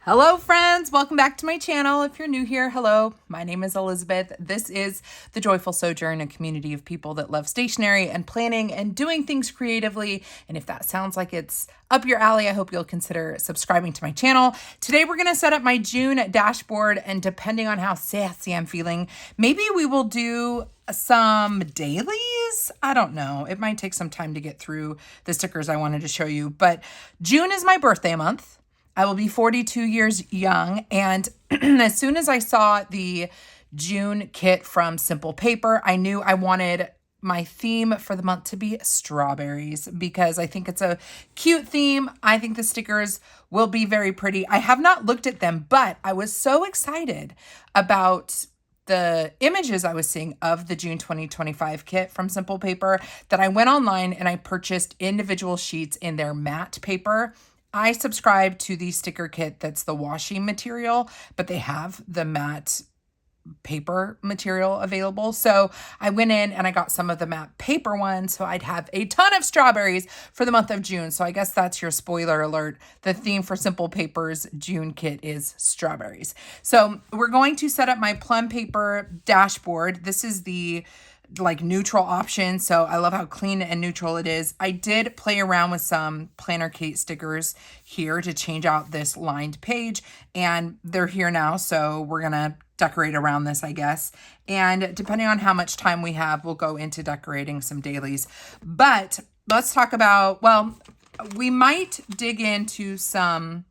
Hello friends, welcome back to my channel. If you're new here, hello, my name is Elizabeth. This is The Joyful Sojourn, a community of people that love stationery and planning and doing things creatively. And if that sounds like it's up your alley, I hope you'll consider subscribing to my channel. Today we're gonna set up my June dashboard, and depending on how sassy I'm feeling, maybe we will do some dailies. I don't know. It might take some time to get through the stickers I wanted to show you, but June is my birthday month. I will be 42 years young, and as soon as I saw the June kit from Simple Paper, I knew I wanted my theme for the month to be strawberries because I think it's a cute theme. I think the stickers will be very pretty. I have not looked at them, but I was so excited about the images I was seeing of the June 2025 kit from Simple Paper that I went online and I purchased individual sheets in their matte paper. I subscribe to the sticker kit that's the washi material, but they have the matte paper material available. So I went in and I got some of the matte paper ones, so I'd have a ton of strawberries for the month of June. So I guess that's your spoiler alert. The theme for Simple Paper's June kit is strawberries. So we're going to set up my plum paper dashboard. This is the neutral option. So I love how clean and neutral it is. I did play around with some Planner Kate stickers here to change out this lined page, and they're here now. So we're going to decorate around this, I guess. And depending on how much time we have, we'll go into decorating some dailies. But let's talk about, well, we might dig into some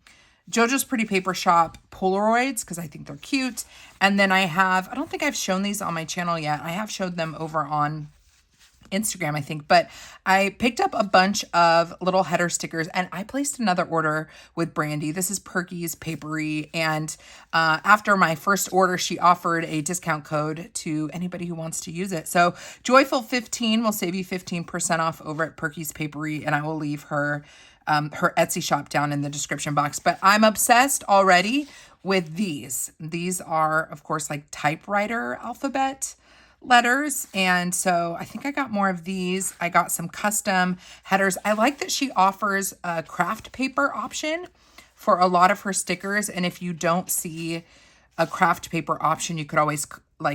JoJo's Pretty Paper Shop Polaroids because I think they're cute. And then I don't think I've shown these on my channel yet. I have showed them over on Instagram, I think, but I picked up a bunch of little header stickers and I placed another order with Brandy. This is Perky's Papery. And after my first order, she offered a discount code to anybody who wants to use it. So Joyful15 will save you 15% off over at Perky's Papery, and I will leave her Etsy shop down in the description box. But I'm obsessed already with these. These are, of course, like typewriter alphabet letters. And so I think I got more of these. I got some custom headers. I like that she offers a craft paper option for a lot of her stickers. And if you don't see a craft paper option, you could always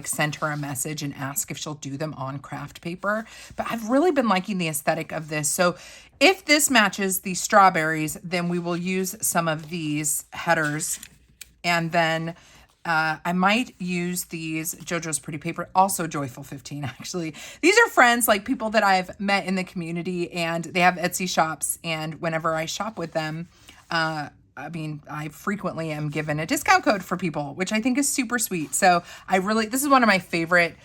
send her a message and ask if she'll do them on craft paper. But I've really been liking the aesthetic of this. So if this matches the strawberries, then we will use some of these headers. And then I might use these JoJo's Pretty Paper, also Joyful15 actually. These are friends, like people that I've met in the community, and they have Etsy shops. And whenever I shop with them, I frequently am given a discount code for people, which I think is super sweet. So this is one of my favorite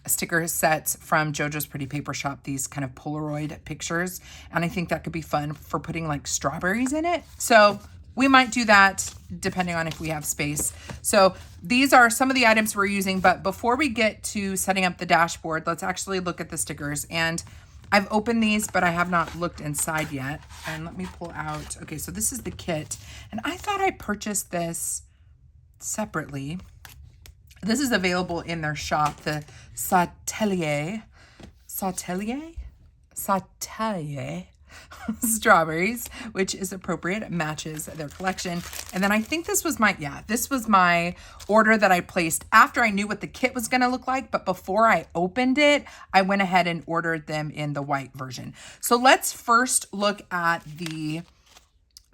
sticker sets from JoJo's Pretty Paper Shop, these kind of Polaroid pictures. And I think that could be fun for putting like strawberries in it. So we might do that depending on if we have space. So these are some of the items we're using. But before we get to setting up the dashboard, let's actually look at the stickers. And I've opened these, but I have not looked inside yet. And let me pull out. Okay, so this is the kit. And I thought I purchased this separately. This is available in their shop, the Satelier strawberries, which is appropriate. It matches their collection. And then I think this was my order that I placed after I knew what the kit was going to look like. But before I opened it, I went ahead and ordered them in the white version. So let's first look at the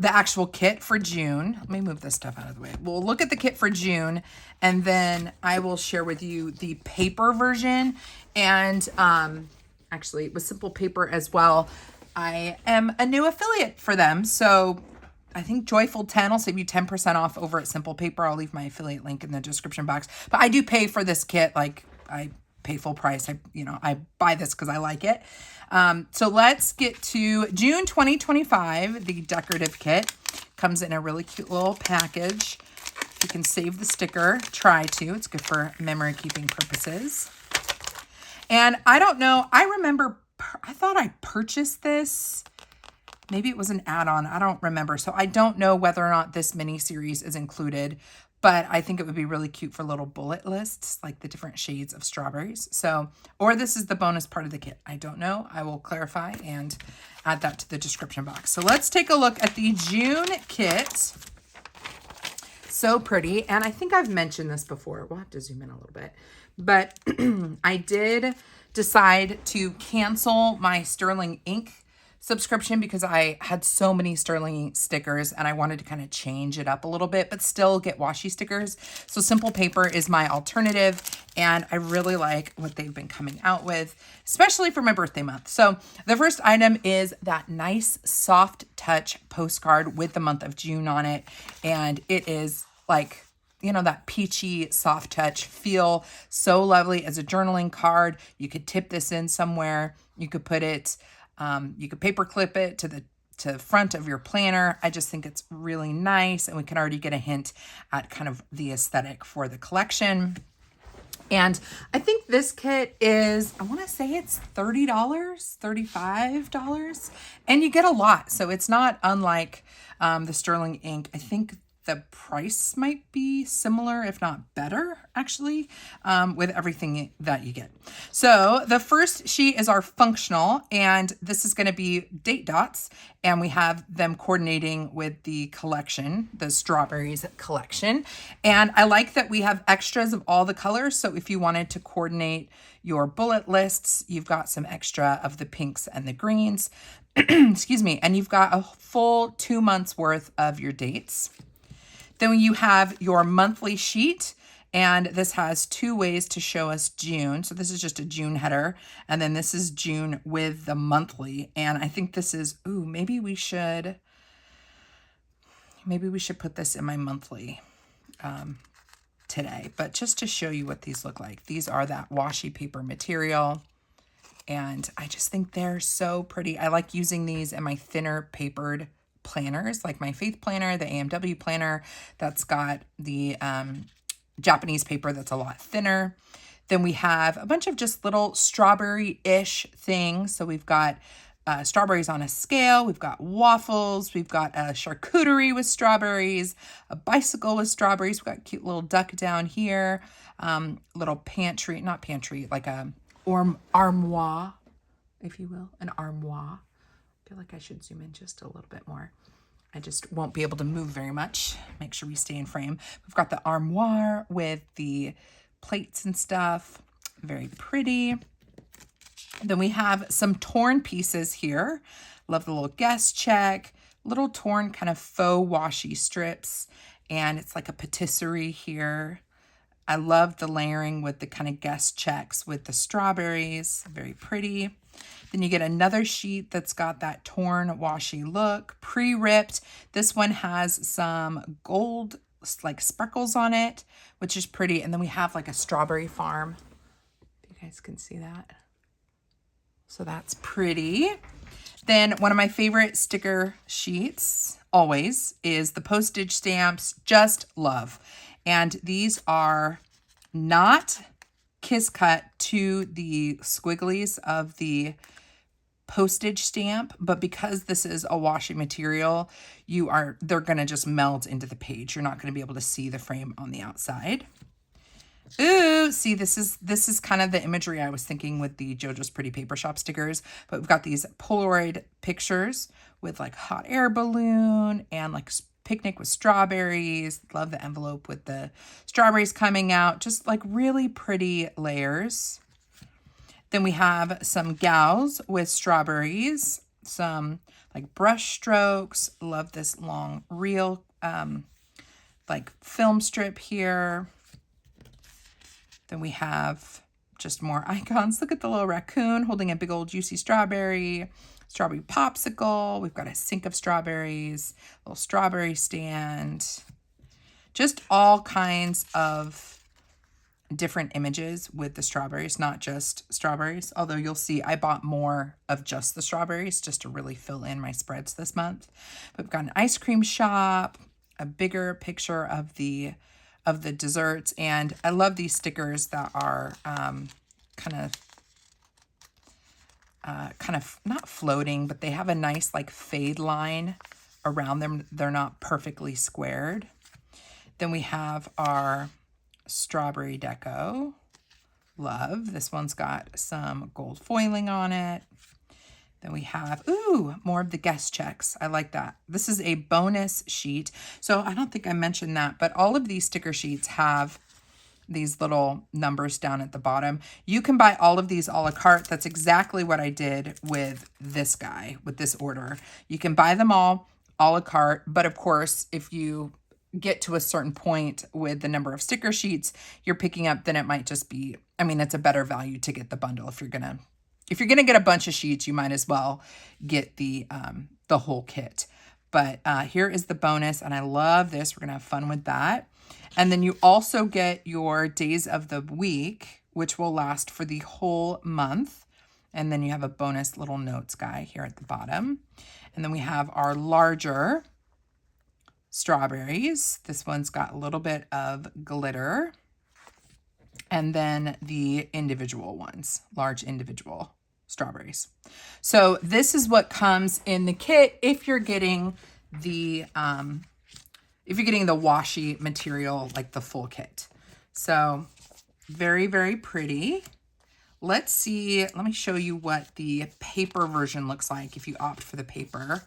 actual kit for June. Let me move this stuff out of the way. We'll look at the kit for June, and then I will share with you the paper version. And actually, with Simple Paper as well, I am a new affiliate for them. So I think Joyful10 will save you 10% off over at Simple Paper. I'll leave my affiliate link in the description box. But I do pay for this kit. Like, I pay full price. I buy this because I like it. So let's get to June 2025. The decorative kit comes in a really cute little package. You can save the sticker. Try to. It's good for memory keeping purposes. And I don't know. I thought I purchased this. Maybe it was an add-on. I don't remember. So I don't know whether or not this mini series is included, but I think it would be really cute for little bullet lists, like the different shades of strawberries. So, or this is the bonus part of the kit. I don't know. I will clarify and add that to the description box. So let's take a look at the June kit. so pretty. And I think I've mentioned this before. We'll have to zoom in a little bit. But I did decide to cancel my Sterling ink subscription because I had so many Sterling stickers and I wanted to kind of change it up a little bit, but still get washi stickers. So Simple Paper is my alternative, and I really like what they've been coming out with, especially for my birthday month. So the first item is that nice soft touch postcard with the month of June on it. And it is like, you know, that peachy soft touch feel. So lovely as a journaling card. You could tip this in somewhere. You could put it, you could paper clip it to the front of your planner. I just think it's really nice, and we can already get a hint at kind of the aesthetic for the collection. And I think this kit is, I want to say it's $30, $35, and you get a lot. So it's not unlike the Sterling ink. I think the price might be similar, if not better, actually, with everything that you get. So the first sheet is our functional, and this is going to be date dots, and we have them coordinating with the collection, the strawberries collection. And I like that we have extras of all the colors. So if you wanted to coordinate your bullet lists, you've got some extra of the pinks and the greens, excuse me, and you've got a full 2 months worth of your dates. Then you have your monthly sheet, and this has 2 ways to show us June. So this is just a June header, and then this is June with the monthly. And I think this is, ooh, maybe we should put this in my monthly today. But just to show you what these look like, these are that washi paper material, and I just think they're so pretty. I like using these in my thinner papered planners, like my Faith planner, the AMW planner that's got the Japanese paper that's a lot thinner. Then we have a bunch of just little strawberry-ish things. So we've got strawberries on a scale, we've got waffles, we've got a charcuterie with strawberries, a bicycle with strawberries, we've got a cute little duck down here, little pantry, not pantry, like a armoire, if you will, an armoire. I feel like I should zoom in just a little bit more. I just won't be able to move very much. Make sure we stay in frame. We've got the armoire with the plates and stuff. Very pretty. Then we have some torn pieces here. Love the little guest check. Little torn kind of faux washi strips. And it's like a patisserie here. I love the layering with the kind of guest checks with the strawberries. Very pretty. Then you get another sheet that's got that torn washi look, pre-ripped. This one has some gold like sparkles on it, which is pretty. And then we have like a strawberry farm. If you guys can see that. So that's pretty. Then one of my favorite sticker sheets always is the postage stamps, Just Love. And these are not kiss cut to the squigglies of the postage stamp, but because this is a washi material, they're going to just melt into the page. You're not going to be able to see the frame on the outside. Ooh, see, this is kind of the imagery I was thinking with the JoJo's Pretty Paper Shop stickers, but we've got these Polaroid pictures with like hot air balloon and like picnic with strawberries. Love the envelope with the strawberries coming out. Just like really pretty layers. Then we have some gals with strawberries, some like brush strokes. Love this long reel, like film strip here. Then we have just more icons. Look at the little raccoon holding a big old juicy strawberry popsicle. We've got a sink of strawberries, a little strawberry stand, just all kinds of different images with the strawberries, not just strawberries. Although you'll see I bought more of just the strawberries just to really fill in my spreads this month. But we've got an ice cream shop, a bigger picture of the desserts, and I love these stickers that are kind of not floating, but they have a nice like fade line around them. They're not perfectly squared. Then we have our strawberry deco. Love. This one's got some gold foiling on it. Then we have, ooh, more of the guest checks. I like that. This is a bonus sheet. So I don't think I mentioned that, but all of these sticker sheets have these little numbers down at the bottom. You can buy all of these a la carte. That's exactly what I did with this guy, with this order. You can buy them all a la carte, but of course, if you get to a certain point with the number of sticker sheets you're picking up, then it might just be, I mean, it's a better value to get the bundle. If you're gonna get a bunch of sheets, you might as well get the whole kit. But here is the bonus, and I love this. We're gonna have fun with that. And then you also get your days of the week, which will last for the whole month. And then you have a bonus little notes guy here at the bottom. And then we have our larger strawberries. This one's got a little bit of glitter. And then the individual ones, large individual strawberries. So this is what comes in the kit if you're getting the washi material, like the full kit. So very, very pretty. Let me show you what the paper version looks like if you opt for the paper.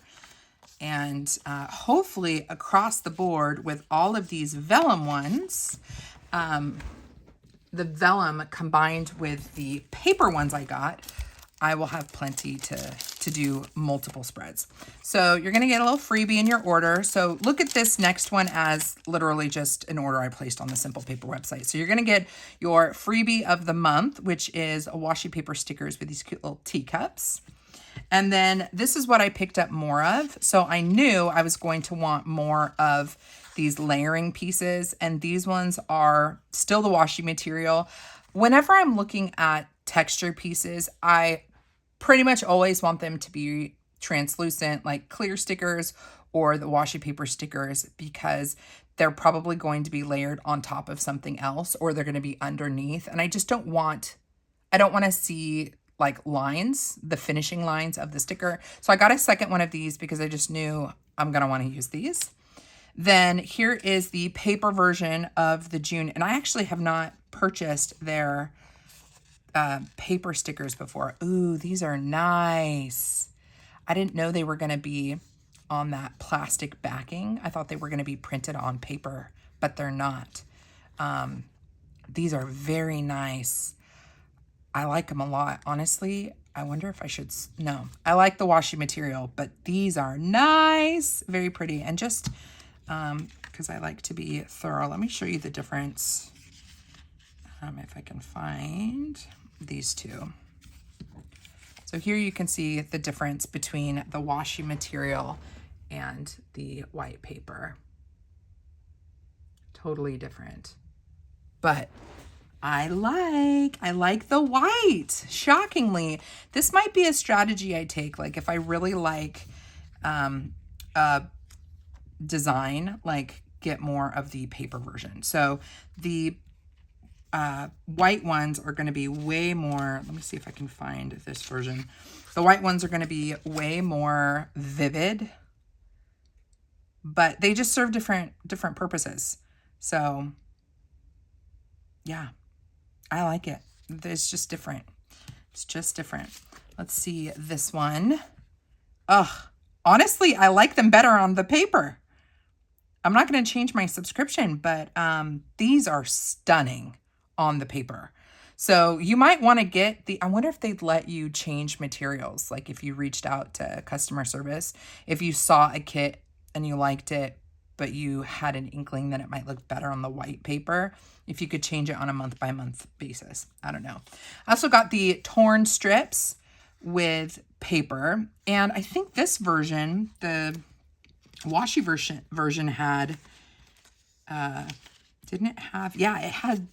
And hopefully across the board with all of these vellum ones, the vellum combined with the paper ones I got, I will have plenty to do multiple spreads. So you're going to get a little freebie in your order. So look at this next one as literally just an order I placed on the Simple Paper website. So you're going to get your freebie of the month, which is a washi paper stickers with these cute little teacups. And then this is what I picked up more of. So I knew I was going to want more of these layering pieces, and these ones are still the washi material. Whenever I'm looking at texture pieces, I pretty much always want them to be translucent, like clear stickers or the washi paper stickers, because they're probably going to be layered on top of something else, or they're going to be underneath. And I don't want to see like lines, the finishing lines of the sticker. So I got a second one of these because I just knew I'm going to want to use these. Then here is the paper version of the June. And I actually have not purchased their paper stickers before. Ooh, these are nice. I didn't know they were going to be on that plastic backing. I thought they were going to be printed on paper, but they're not. These are very nice. I like them a lot. Honestly, I wonder if I should, no, I like the washi material, but these are nice, very pretty. And just because I like to be thorough, let me show you the difference. If I can find these two. So here you can see the difference between the washi material and the white paper. Totally different. But I like the white. Shockingly, this might be a strategy I take. Like if I really like a design, like get more of the paper version. So the white ones are going to be way more, let me see if I can find this version. The white ones are going to be way more vivid, but they just serve different purposes. So yeah, I like it. It's just different. It's just different. Let's see this one. Ugh, honestly, I like them better on the paper. I'm not going to change my subscription, but these are stunning on the paper. So you might want to get I wonder if they'd let you change materials. Like if you reached out to customer service, if you saw a kit and you liked it, but you had an inkling that it might look better on the white paper, if you could change it on a month-by-month basis. I don't know. I also got the torn strips with paper. And I think this version, the washi version had, didn't it have, yeah, it had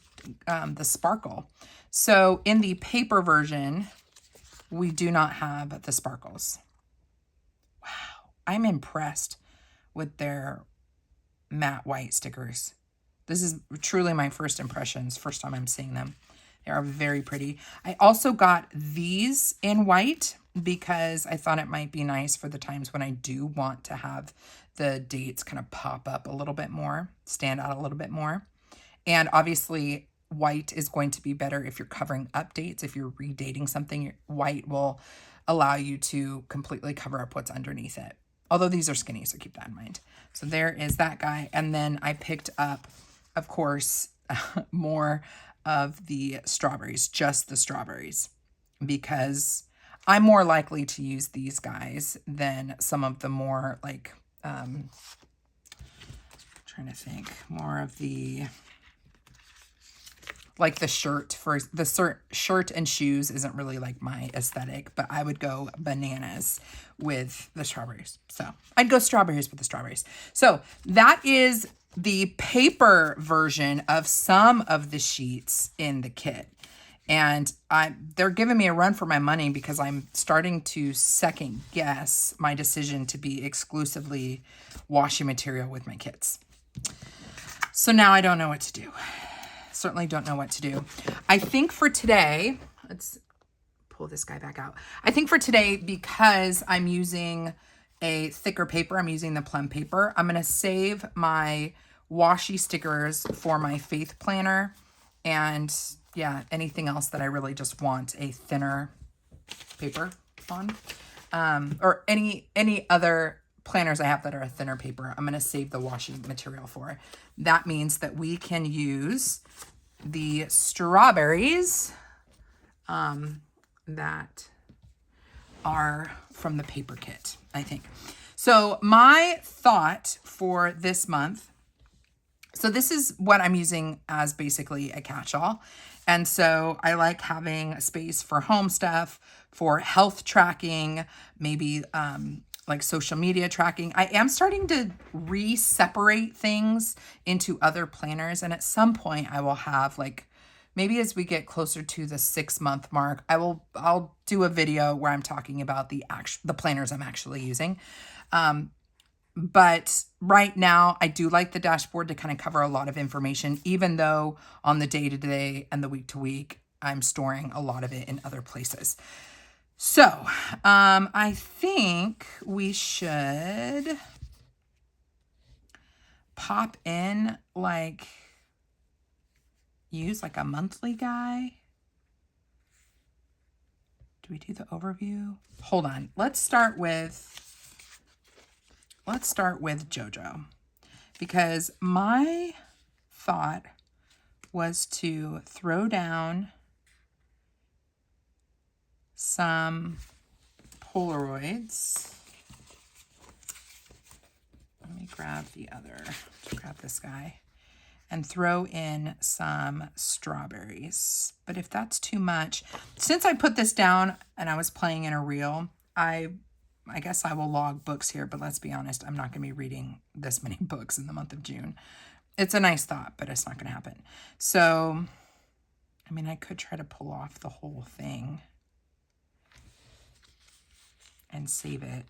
the sparkle. So in the paper version, we do not have the sparkles. Wow, I'm impressed with their matte white stickers. This is truly my first impressions, first time I'm seeing them. They are very pretty. I also got these in white because I thought it might be nice for the times when I do want to have the dates kind of pop up a little bit more, stand out a little bit more. And obviously white is going to be better if you're covering up dates. If you're redating something, white will allow you to completely cover up what's underneath it. Although these are skinny, so keep that in mind. So there is that guy. And then I picked up, of course, more of the strawberries, just the strawberries, because I'm more likely to use these guys than some of the more like, trying to think, more of the, like the shirt for the shirt and shoes isn't really like my aesthetic, but I would go bananas with the strawberries. So I'd go strawberries with the strawberries. So that is the paper version of some of the sheets in the kit. And they're giving me a run for my money because I'm starting to second guess my decision to be exclusively washi material with my kits. So now I don't know what to do. Certainly don't know what to do. I think for today, let's pull this guy back out. I think for today, because I'm using a thicker paper, I'm using the plum paper, I'm going to save my washi stickers for my faith planner. And yeah, anything else that I really just want a thinner paper on. Or any other planners I have that are a thinner paper, I'm going to save the washi material for. That means that we can use the strawberries that are from the paper kit, I think. So my thought for this month, so this is what I'm using as basically a catch-all. And so I like having a space for home stuff, for health tracking, maybe like social media tracking. I am starting to separate things into other planners. And at some point I will have like, maybe as we get closer to the 6-month mark, I'll do a video where I'm talking about the planners I'm actually using. But right now I do like the dashboard to kind of cover a lot of information, even though on the day-to-day and the week-to-week, I'm storing a lot of it in other places. So, I think we should pop in, like, use like a monthly guy. Do we do the overview? Hold on. Let's start with JoJo, because my thought was to throw down some Polaroids. Let me grab this guy and throw in some strawberries. But if that's too much, since I put this down and I was playing in a reel, I guess I will log books here, but let's be honest, I'm not going to be reading this many books in the month of June. It's a nice thought, but it's not going to happen. So, I mean, I could try to pull off the whole thing and save it.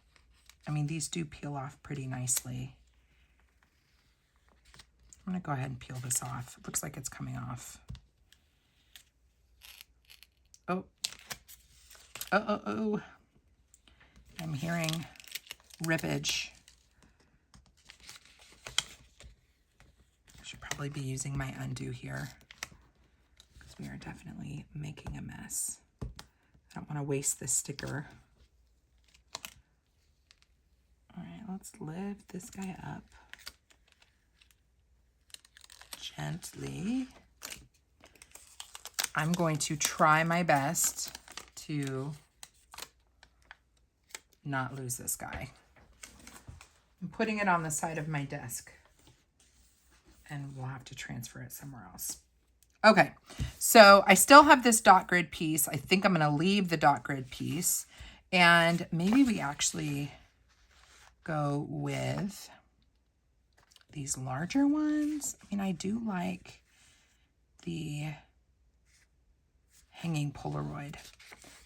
I mean, these do peel off pretty nicely. I'm going to go ahead and peel this off. It looks like it's coming off. Oh. Oh. I'm hearing rippage. I should probably be using my undo here, because we are definitely making a mess. I don't want to waste this sticker. All right, let's lift this guy up gently. I'm going to try my best to not lose this guy. I'm putting it on the side of my desk, and we'll have to transfer it somewhere else. Okay, so I still have this dot grid piece. I think I'm going to leave the dot grid piece, and maybe we actually go with these larger ones. I mean, I do like the hanging Polaroid,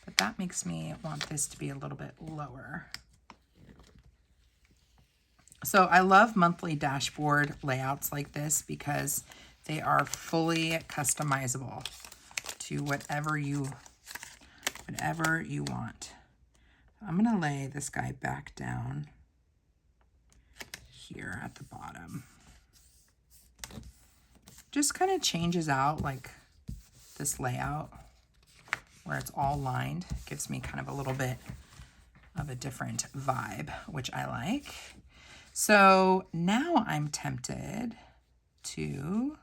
but that makes me want this to be a little bit lower. So I love monthly dashboard layouts like this because they are fully customizable to whatever you want. I'm going to lay this guy back down here at the bottom. Just kind of changes out like this layout where it's all lined. It gives me kind of a little bit of a different vibe, which I like. So now I'm tempted to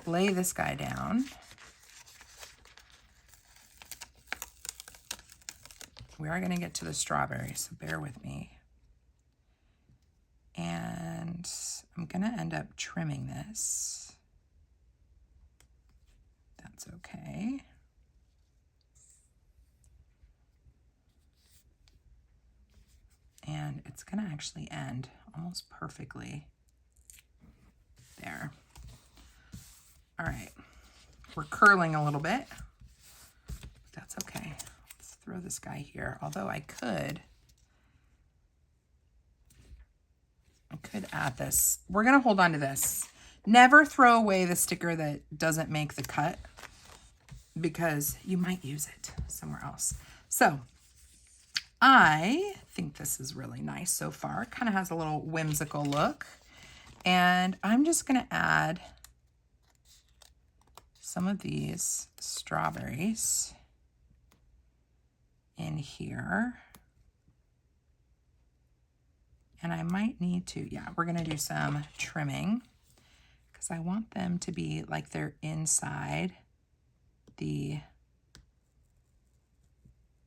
lay this guy down. We are going to get to the strawberry, so bear with me. And I'm going to end up trimming this. That's okay. And it's going to actually end almost perfectly there. All right, we're curling a little bit. That's okay. Let's throw this guy here. Although I could add this. We're going to hold on to this. Never throw away the sticker that doesn't make the cut, because you might use it somewhere else. So I think this is really nice so far. Kind of has a little whimsical look. And I'm just going to add some of these strawberries in here. And I might need to, yeah, we're going to do some trimming because I want them to be like they're inside the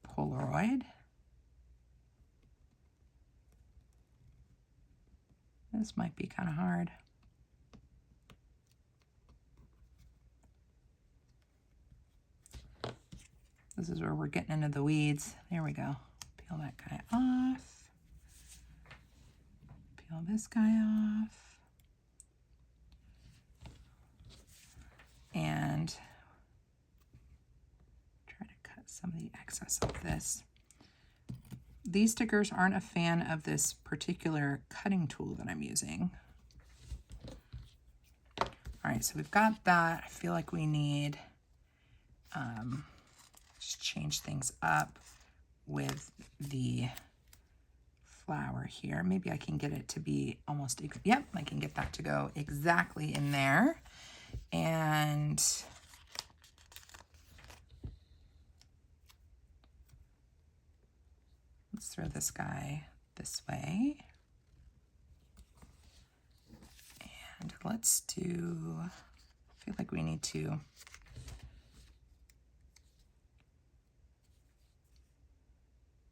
Polaroid. This might be kind of hard. This is where we're getting into the weeds. There we go. Peel that guy off. Peel this guy off. And try to cut some of the excess of this. These stickers aren't a fan of this particular cutting tool that I'm using. All right, so we've got that. I feel like we need, just change things up with the flower here. Maybe I can get it to be almost, yep, I can get that to go exactly in there. And let's throw this guy this way. And let's do, I feel like we need to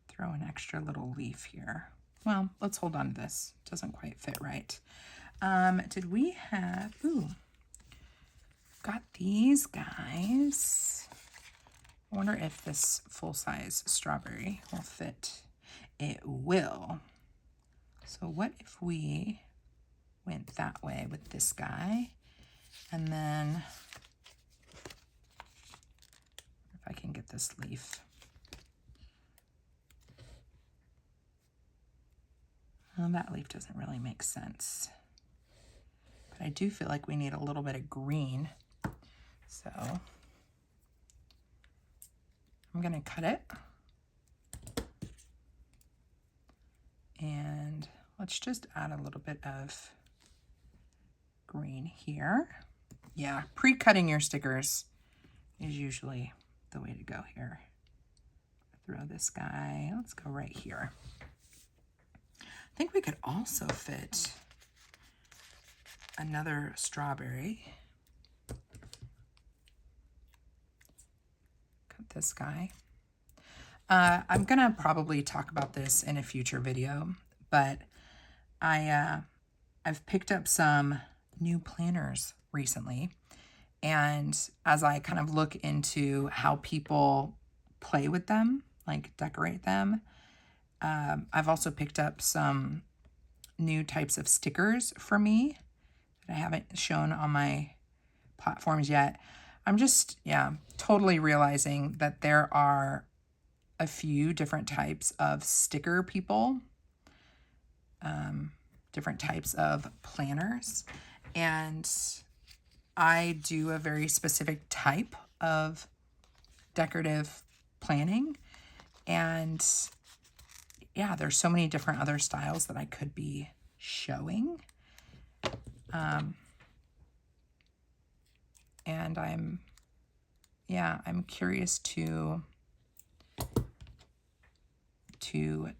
throw an extra little leaf here. Well, let's hold on to this. Doesn't quite fit right. Did we have, ooh, got these guys. I wonder if this full-size strawberry will fit. It will. So what if we went that way with this guy, and then if I can get this leaf. Well, that leaf doesn't really make sense. But I do feel like we need a little bit of green. So I'm going to cut it. And let's just add a little bit of green here. Yeah, pre-cutting your stickers is usually the way to go here. Throw this guy. Let's go right here. I think we could also fit another strawberry. Cut this guy. I'm gonna probably talk about this in a future video, but I've picked up some new planners recently, and as I kind of look into how people play with them, like decorate them, I've also picked up some new types of stickers for me that I haven't shown on my platforms yet. I'm just, yeah, totally realizing that there are a few different types of sticker people, different types of planners, and I do a very specific type of decorative planning, and yeah, there's so many different other styles that I could be showing. And I'm yeah, I'm curious to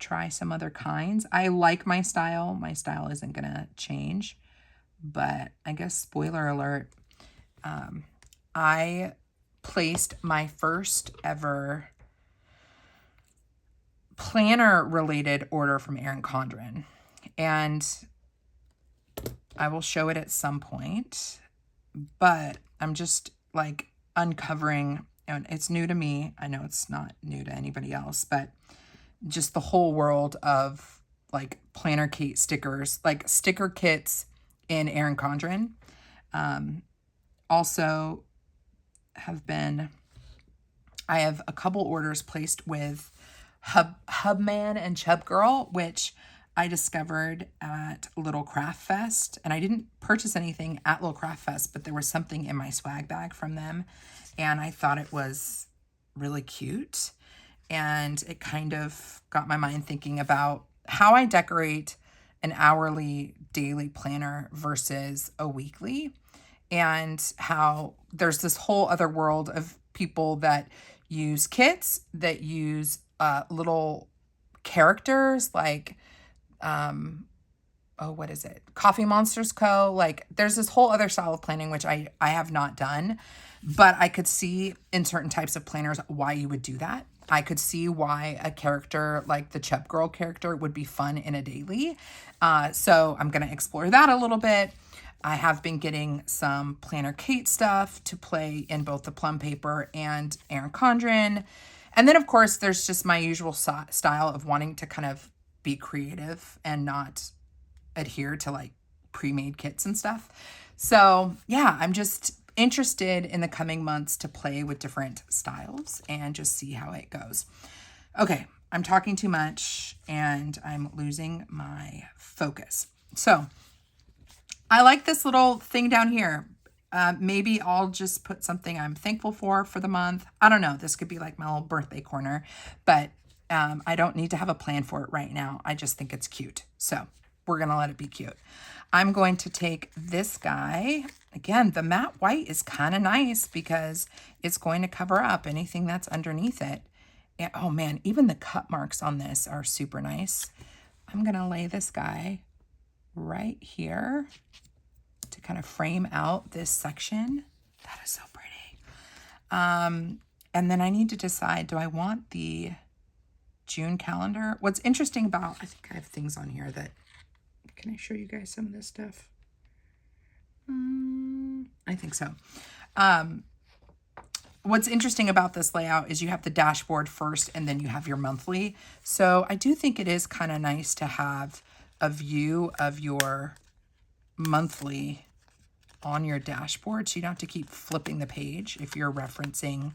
try some other kinds. I like my style. My style isn't going to change, but I guess spoiler alert, I placed my first ever planner related order from Erin Condren, and I will show it at some point, but I'm just like uncovering, and it's new to me. I know it's not new to anybody else, but just the whole world of like planner kit stickers, like sticker kits in Erin Condren. Also I have a couple orders placed with Hubman and Chub Girl, which I discovered at Little Craft Fest. And I didn't purchase anything at Little Craft Fest, but there was something in my swag bag from them. And I thought it was really cute. And it kind of got my mind thinking about how I decorate an hourly daily planner versus a weekly, and how there's this whole other world of people that use kits, that use little characters like, oh, what is it? Coffee Monsters Co. Like there's this whole other style of planning, which I have not done, but I could see in certain types of planners why you would do that. I could see why a character like the Chub Girl character would be fun in a daily. So I'm going to explore that a little bit. I have been getting some Planner Kate stuff to play in both the Plum Paper and Erin Condren. And then, of course, there's just my usual style of wanting to kind of be creative and not adhere to like pre-made kits and stuff. So yeah, I'm just interested in the coming months to play with different styles and just see how it goes. Okay, I'm talking too much and I'm losing my focus. So I like this little thing down here. Maybe I'll just put something I'm thankful for the month. I don't know. This could be like my little birthday corner, but I don't need to have a plan for it right now. I just think it's cute. So we're going to let it be cute. I'm going to take this guy. Again, the matte white is kind of nice because it's going to cover up anything that's underneath it. And, oh man, even the cut marks on this are super nice. I'm going to lay this guy right here to kind of frame out this section. That is so pretty. And then I need to decide, do I want the June calendar? What's interesting about, I think I have things on here that, can I show you guys some of this stuff? I think so. What's interesting about this layout is you have the dashboard first and then you have your monthly. So I do think it is kind of nice to have a view of your monthly on your dashboard, so you don't have to keep flipping the page if you're referencing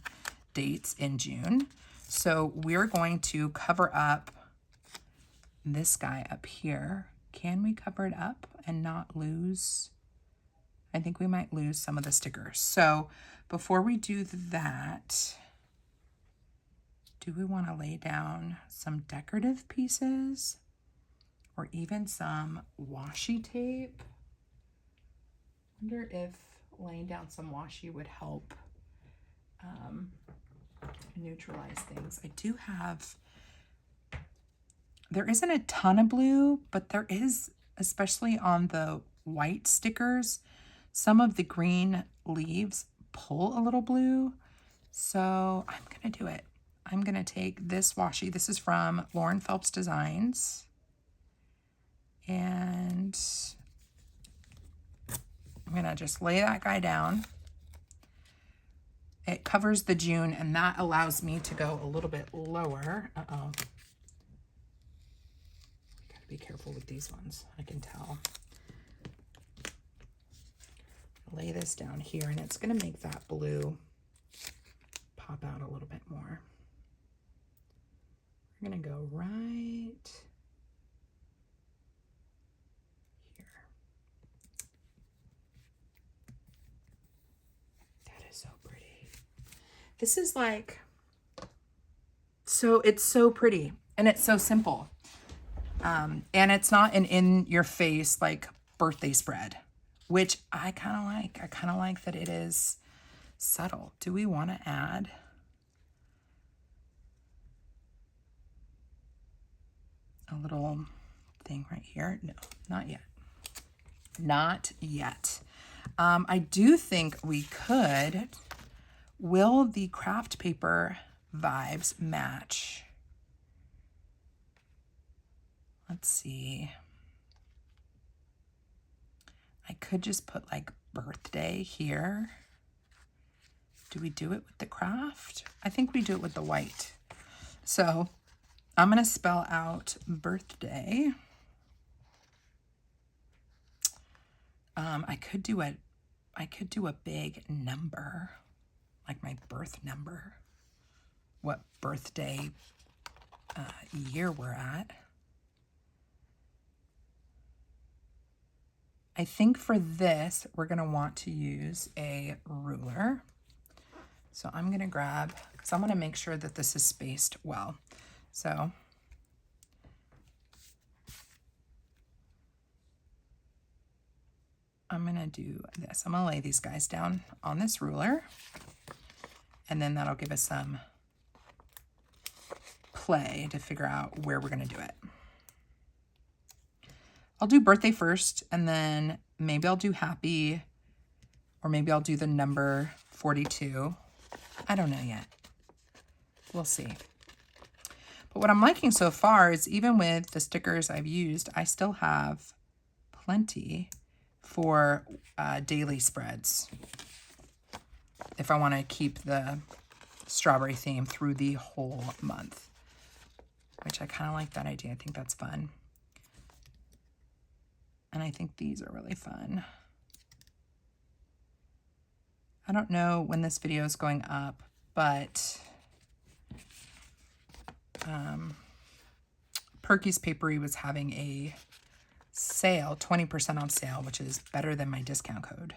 dates in June. So we're going to cover up this guy up here. Can we cover it up and not lose? I think we might lose some of the stickers. So before we do that, do we want to lay down some decorative pieces or even some washi tape? I wonder if laying down some washi would help neutralize things. I do have, there isn't a ton of blue, but there is, especially on the white stickers, some of the green leaves pull a little blue. So I'm going to do it. I'm going to take this washi. This is from Lauren Phelps Designs. And I'm going to just lay that guy down. It covers the June, and that allows me to go a little bit lower. Uh-oh. Gotta be careful with these ones, I can tell. Lay this down here, and it's going to make that blue pop out a little bit more. We're going to go right here. That is so pretty. This is like, so it's so pretty and it's so simple. And it's not an in-your-face like birthday spread, which I kind of like. I kind of like that it is subtle. Do we want to add a little thing right here? No, not yet. Not yet. I do think we could. Will the craft paper vibes match? Let's see. I could just put like birthday here. Do we do it with the craft? I think we do it with the white. So I'm going to spell out birthday. I could do a big number, like my birth number, what birthday year we're at. I think for this, we're going to want to use a ruler. So I'm going to grab, because I want to make sure that this is spaced well. So I'm going to do this. I'm going to lay these guys down on this ruler, and then that'll give us some play to figure out where we're going to do it. I'll do birthday first, and then maybe I'll do happy, or maybe I'll do the number 42. I don't know yet. We'll see. But what I'm liking so far is even with the stickers I've used, I still have plenty for daily spreads. If I want to keep the strawberry theme through the whole month, which I kind of like that idea. I think that's fun. And I think these are really fun. I don't know when this video is going up, but Perky's Papery was having a sale, 20% on sale, which is better than my discount code.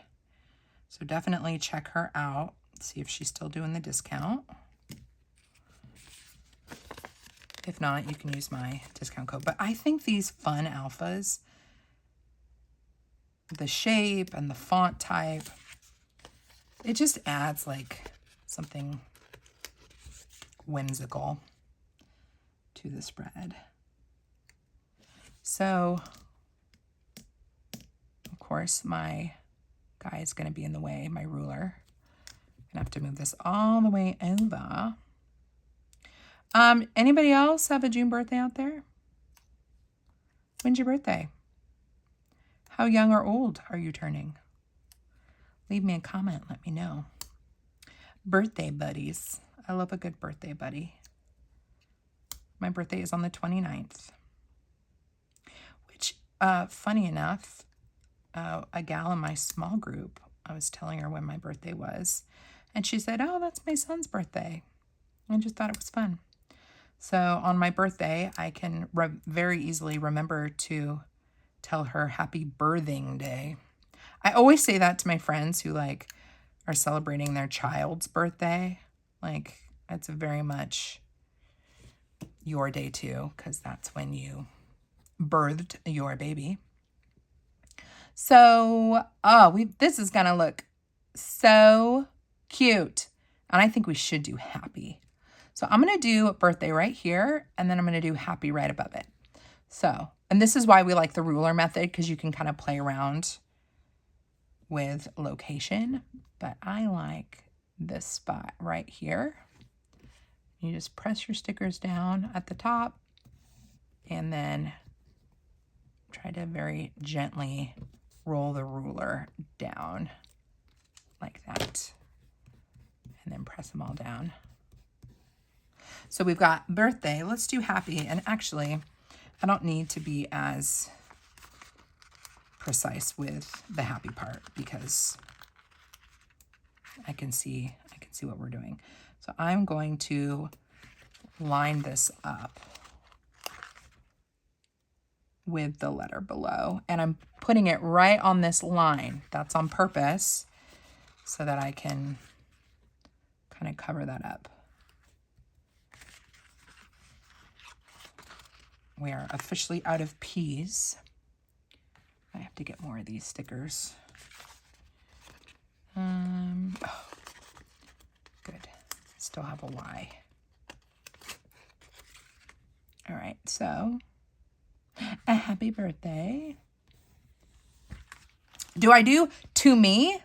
So definitely check her out, see if she's still doing the discount. If not, you can use my discount code. But I think these fun alphas, the shape and the font type, it just adds like something whimsical to the spread. So, of course, my guy is going to be in the way, my ruler. I'm going to have to move this all the way over. Anybody else have a June birthday out there? When's your birthday? How young or old are you turning? Leave me a comment. Let me know. Birthday buddies. I love a good birthday buddy. My birthday is on the 29th. Which, funny enough, a gal in my small group, I was telling her when my birthday was, and she said, "Oh, that's my son's birthday." I just thought it was fun. So on my birthday, I can very easily remember to tell her happy birthing day. I always say that to my friends who like are celebrating their child's birthday. Like, it's very much your day too, because that's when you birthed your baby. So, this is gonna look so cute. And I think we should do happy. So I'm gonna do birthday right here, and then I'm gonna do happy right above it. So, and this is why we like the ruler method, because you can kind of play around with location. But I like this spot right here. You just press your stickers down at the top, and then try to very gently roll the ruler down like that, and then press them all down. So we've got birthday. Let's do happy. And actually, I don't need to be as precise with the happy part, because I can see what we're doing. So I'm going to line this up with the letter below, and I'm putting it right on this line. That's on purpose so that I can kind of cover that up. We are officially out of peas. I have to get more of these stickers. still have a Y. All right, so a happy birthday. Do I do to me?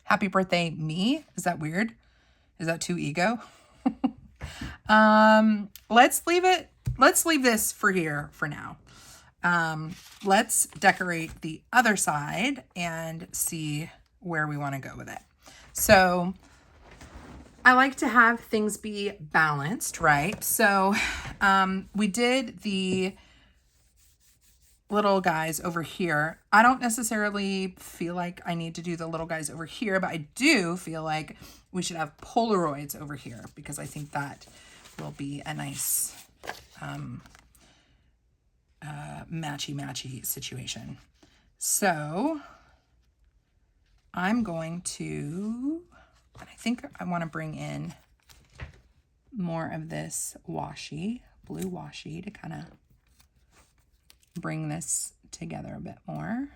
Happy birthday, me? Is that weird? Is that too ego? Let's leave this for here for now. Let's decorate the other side and see where we want to go with it. So I like to have things be balanced, right? So we did the little guys over here. I don't necessarily feel like I need to do the little guys over here, but I do feel like we should have Polaroids over here because I think that will be a nice matchy-matchy situation. So I'm going to, and I think I want to bring in more of this washi, blue washi, to kind of bring this together a bit more.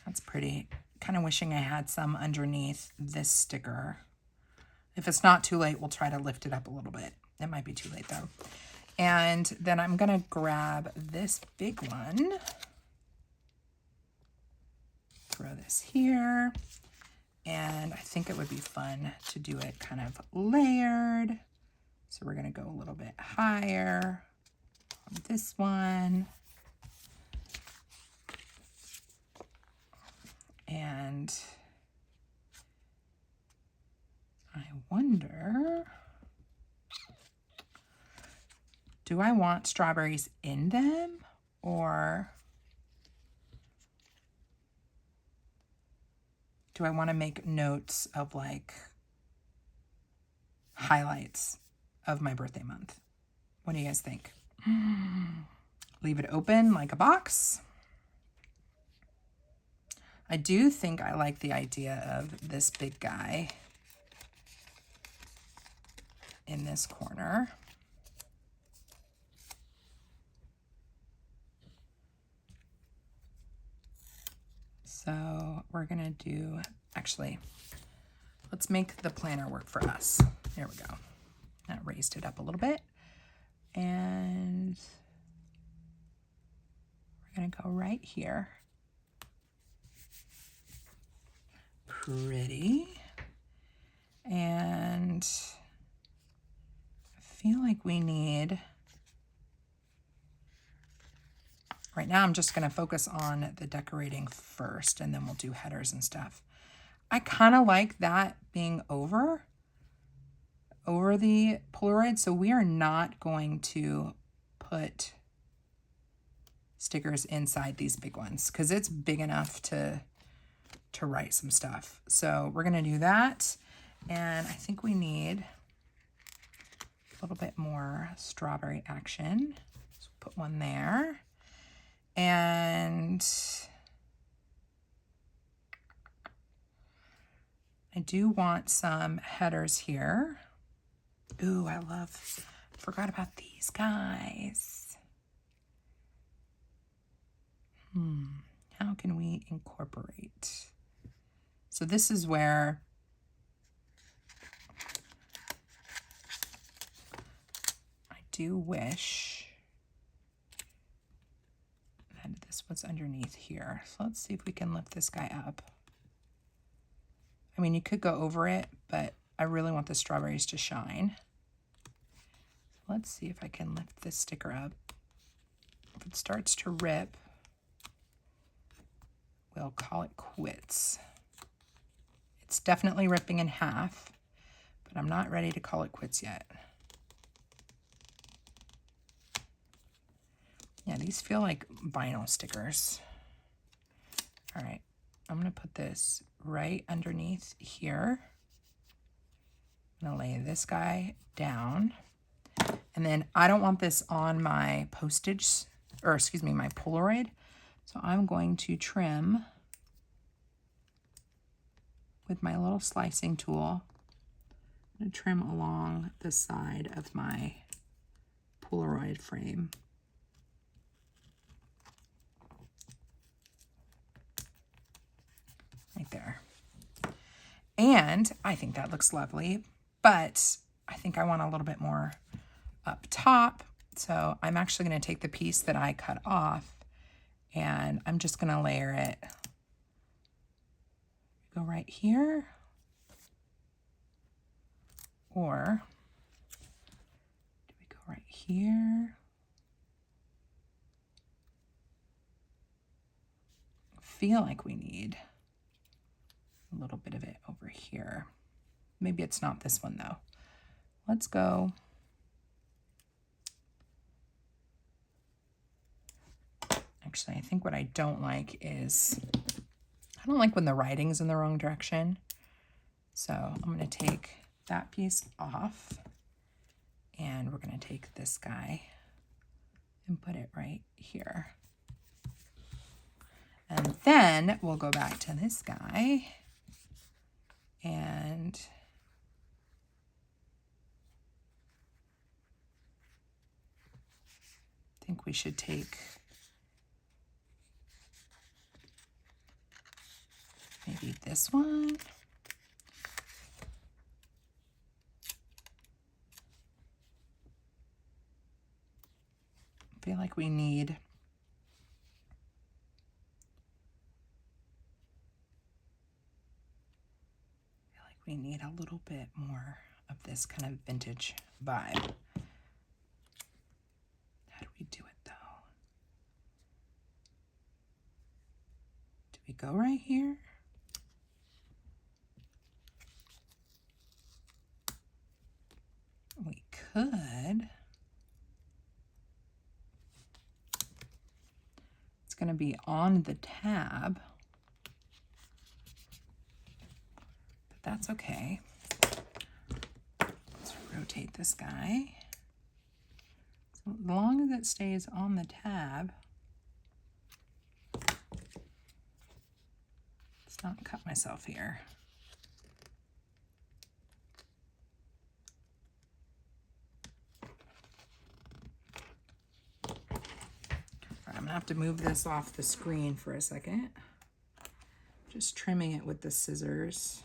That's pretty. Kind of wishing I had some underneath this sticker. If it's not too late, we'll try to lift it up a little bit. It might be too late though. And then I'm gonna grab this big one. Throw this here. And I think it would be fun to do it kind of layered. So we're gonna go a little bit higher on this one. And I wonder, do I want strawberries in them, or do I want to make notes of like highlights of my birthday month? What do you guys think? Leave it open like a box. I do think I like the idea of this big guy in this corner. So we're gonna do, actually, let's make the planner work for us. There we go. That raised it up a little bit. And we're gonna go right here. Pretty. And I feel like we need, right now I'm just going to focus on the decorating first, and then we'll do headers and stuff. I kind of like that being over the Polaroid, so we are not going to put stickers inside these big ones because it's big enough to write some stuff. So we're going to do that. And I think we need a little bit more strawberry action. So put one there. And I do want some headers here. Ooh, forgot about these guys. How can we incorporate? So this is where I do wish that this was underneath here. So let's see if we can lift this guy up. I mean, you could go over it, but I really want the strawberries to shine. Let's see if I can lift this sticker up. If it starts to rip, we'll call it quits. It's definitely ripping in half, but I'm not ready to call it quits yet. Yeah, these feel like vinyl stickers. All right, I'm gonna put this right underneath here. I'm gonna lay this guy down. And then I don't want this on my postage, or excuse me, my Polaroid. So I'm going to trim with my little slicing tool. I'm going to trim along the side of my Polaroid frame. Right there. And I think that looks lovely, but I think I want a little bit more up top. So I'm actually going to take the piece that I cut off and I'm just going to layer it. Go right here. Or do we go right here? I feel like we need a little bit of it over here. Maybe it's not this one though. Let's go. Actually, I think what I don't like is, I don't like when the writing's in the wrong direction. So I'm going to take that piece off and we're going to take this guy and put it right here. And then we'll go back to this guy and I think we should take maybe this one. I feel like we need a little bit more of this kind of vintage vibe. How do we do it though? Do we go right here? We could. It's going to be on the tab, but that's okay. Let's rotate this guy. So as long as it stays on the tab, let's not cut myself here. I'm gonna have to move this off the screen for a second. Just trimming it with the scissors.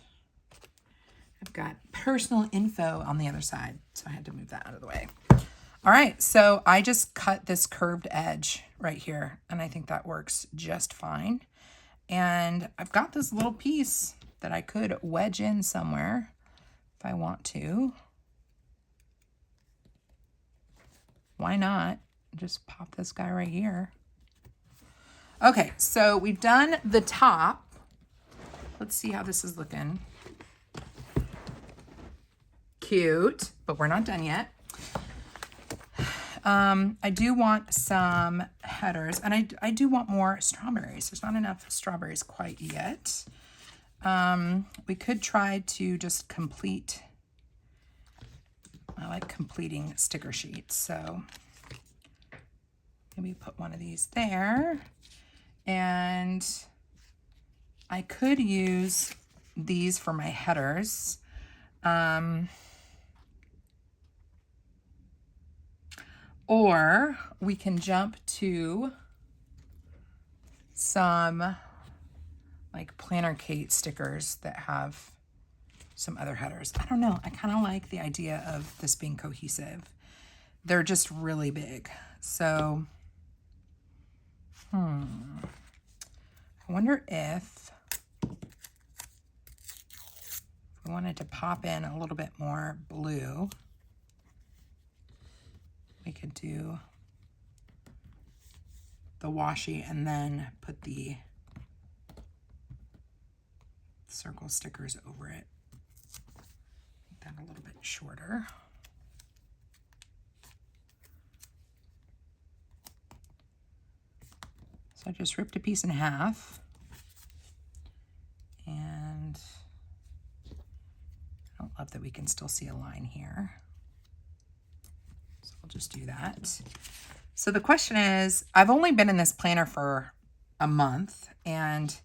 I've got personal info on the other side, so I had to move that out of the way. All right, so I just cut this curved edge right here, and I think that works just fine. And I've got this little piece that I could wedge in somewhere if I want to. Why not? Just pop this guy right here. Okay, so we've done the top. Let's see how this is looking. Cute, but we're not done yet. I do want some headers, and I do want more strawberries. There's not enough strawberries quite yet. We could try to just complete. I like completing sticker sheets, so maybe put one of these there. And I could use these for my headers. Or we can jump to some like Planner Kate stickers that have some other headers. I don't know. I kind of like the idea of this being cohesive. They're just really big. So, I wonder if we wanted to pop in a little bit more blue, we could do the washi and then put the circle stickers over it. Make that a little bit shorter. So I just ripped a piece in half, and I don't love that we can still see a line here. So I'll just do that. So the question is, I've only been in this planner for a month, and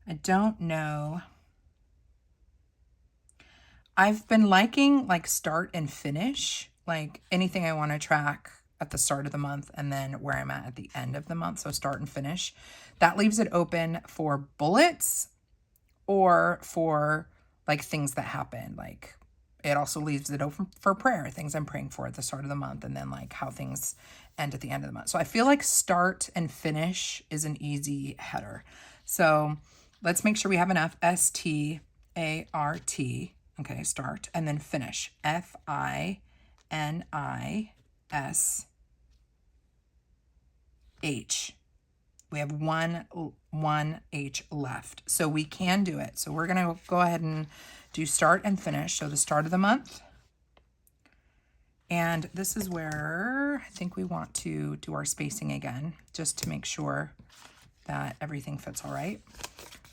I don't know. I've been liking like start and finish, like anything I want to track at the start of the month and then where I'm at the end of the month. So start and finish. That leaves it open for bullets or for like things that happen. Like it also leaves it open for prayer, things I'm praying for at the start of the month, and then like how things end at the end of the month. So I feel like start and finish is an easy header. So let's make sure we have enough. START. Okay, start, and then finish. FINISH. We have one H left, so we can do it. So we're gonna go ahead and do start and finish. So the start of the month, and this is where I think we want to do our spacing again, just to make sure that everything fits all right.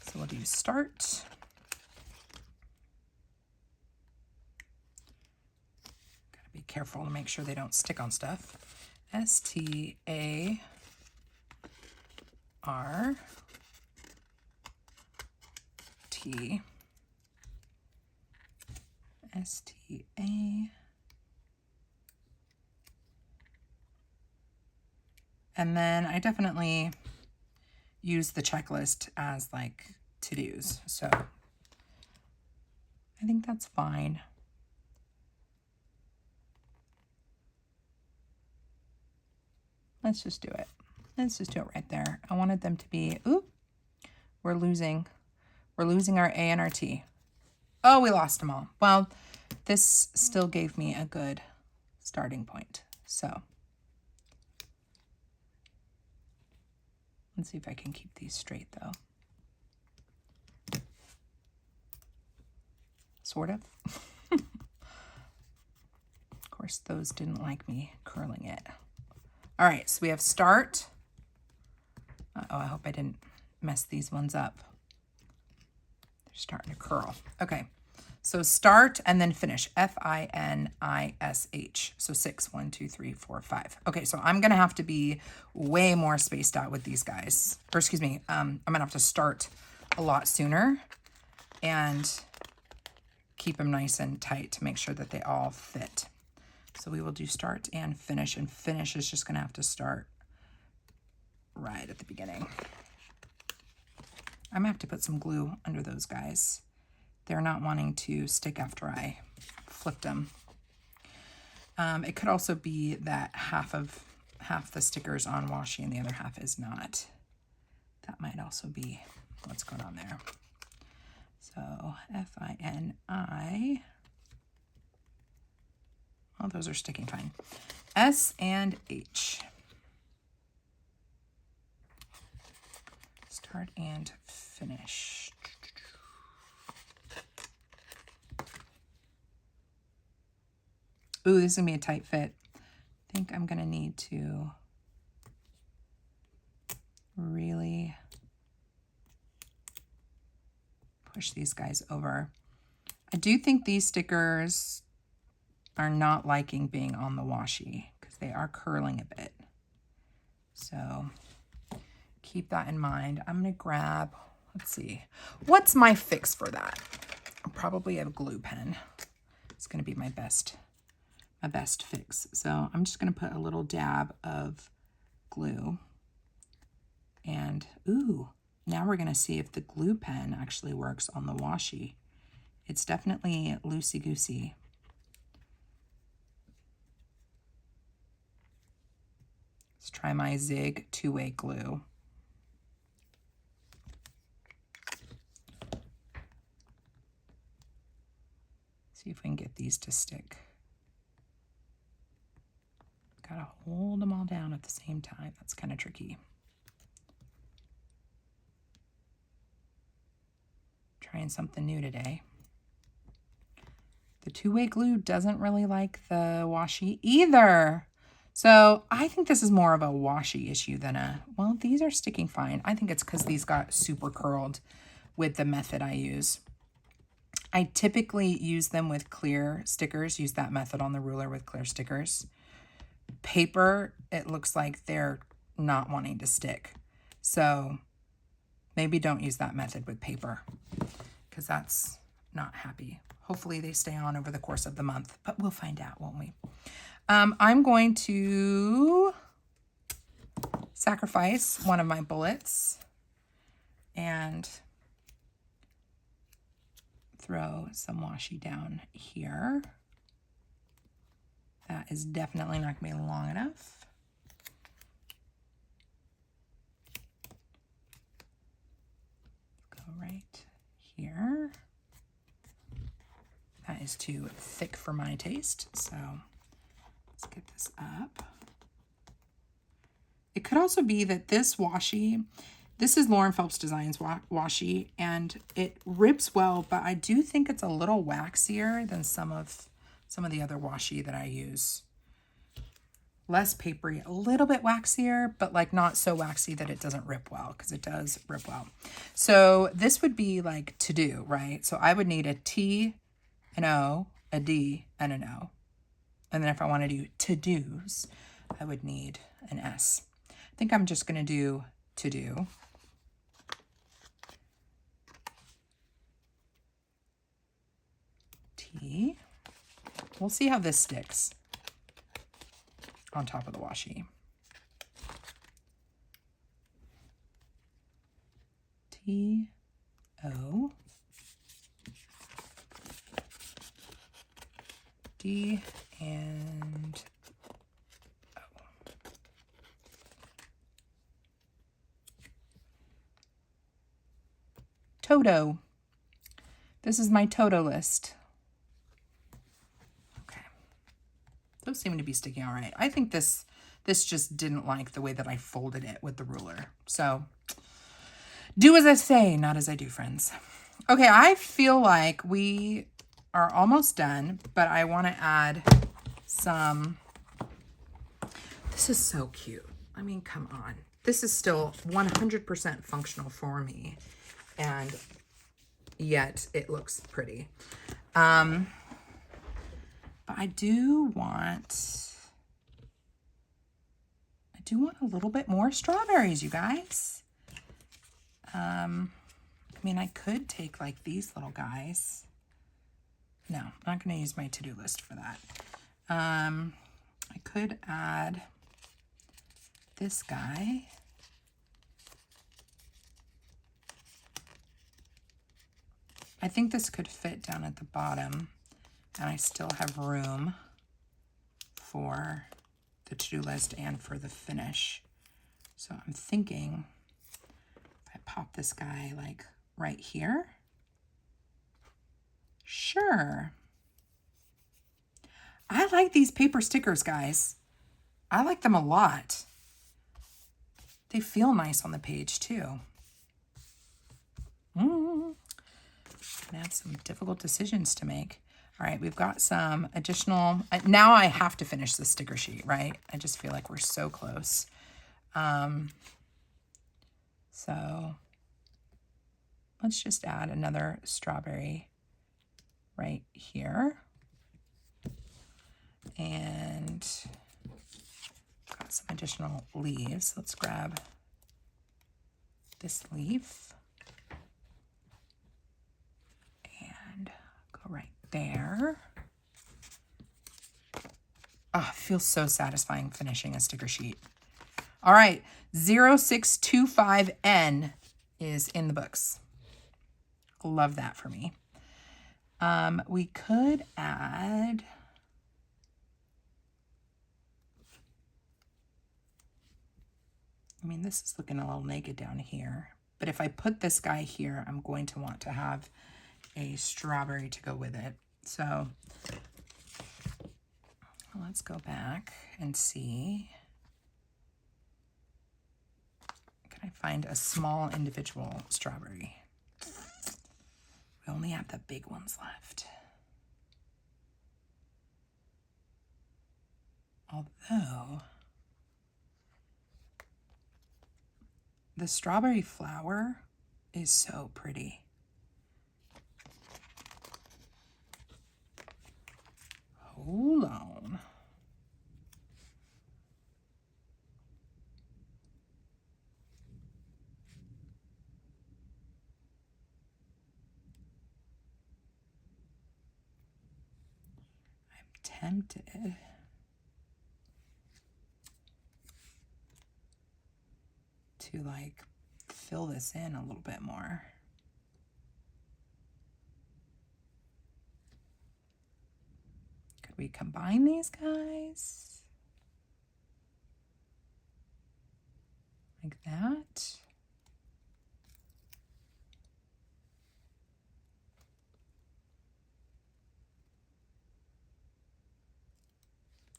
So we'll do start. Gotta be careful to make sure they don't stick on stuff. START. And then I definitely use the checklist as like to-dos. So I think that's fine. Let's just do it. Let's just do it right there. I wanted them to be, ooh, we're losing our A and our T. Oh, we lost them all. Well, this still gave me a good starting point. So let's see if I can keep these straight though. Sort of. Of course, those didn't like me curling it. All right, so we have start. Uh-oh, I hope I didn't mess these ones up. They're starting to curl. Okay, so start and then finish. FINISH. So 6, 1, 2, 3, 4, 5. Okay, so I'm gonna have to be way more spaced out with these guys. Or excuse me, I'm gonna have to start a lot sooner and keep them nice and tight to make sure that they all fit. So we will do start and finish is just gonna have to start right at the beginning. I'm gonna have to put some glue under those guys. They're not wanting to stick after I flipped them. It could also be that half the stickers on washi and the other half is not. That might also be what's going on there. So FINI. Oh, those are sticking fine. S and H. Start and finish. Ooh, this is gonna be a tight fit. I think I'm gonna need to really push these guys over. I do think these stickers are not liking being on the washi because they are curling a bit. So keep that in mind. I'm gonna grab, let's see, what's my fix for that? Probably a glue pen. It's gonna be my best fix. So I'm just gonna put a little dab of glue. And ooh, now we're gonna see if the glue pen actually works on the washi. It's definitely loosey-goosey. Let's try my Zig two-way glue. See if we can get these to stick. Gotta hold them all down at the same time. That's kind of tricky. Trying something new today. The two-way glue doesn't really like the washi either. So I think this is more of a washi issue than a, well, these are sticking fine. I think it's because these got super curled with the method I use. I typically use them with clear stickers, use that method on the ruler with clear stickers. Paper, it looks like they're not wanting to stick. So maybe don't use that method with paper because that's not happy. Hopefully they stay on over the course of the month, but we'll find out, won't we? I'm going to sacrifice one of my bullets and throw some washi down here. That is definitely not going to be long enough. Go right here. That is too thick for my taste, so let's get this up. It could also be that this washi, this is Lauren Phelps Designs washi, and it rips well, but I do think it's a little waxier than some of the other washi that I use. Less papery, a little bit waxier, but like not so waxy that it doesn't rip well, because it does rip well. So this would be like to do, right? So I would need a T, an O, a D, and an O. And then if I want to do to-dos, I would need an S. I think I'm just going to do to do. T. We'll see how this sticks on top of the washi. T, O, D, and O. Toto. This is my Toto list. Okay. Those seem to be sticking all right. I think this just didn't like the way that I folded it with the ruler. So do as I say, not as I do, friends. Okay, I feel like we are almost done, but I want to add some. This is so cute. I mean, come on. This is still 100% functional for me, and yet it looks pretty. But I do want a little bit more strawberries, you guys. I mean, I could take like these little guys. No, I'm not going to use my to-do list for that. I could add this guy. I think this could fit down at the bottom, and I still have room for the to-do list and for the finish. So I'm thinking if I pop this guy like right here. Sure. I like these paper stickers, guys. I like them a lot. They feel nice on the page too. I have some difficult decisions to make. All right, we've got some additional, now I have to finish the sticker sheet, right? I just feel like we're so close. So let's just add another strawberry right here. And got some additional leaves. Let's grab this leaf and go right there. Oh, it feels so satisfying finishing a sticker sheet. All right, 0625N is in the books. Love that for me. We could add, I mean, this is looking a little naked down here, but if I put this guy here, I'm going to want to have a strawberry to go with it. So let's go back and see. Can I find a small individual strawberry? We only have the big ones left. Although the strawberry flower is so pretty. Hold on. I'm tempted to like fill this in a little bit more. we combine these guys like that.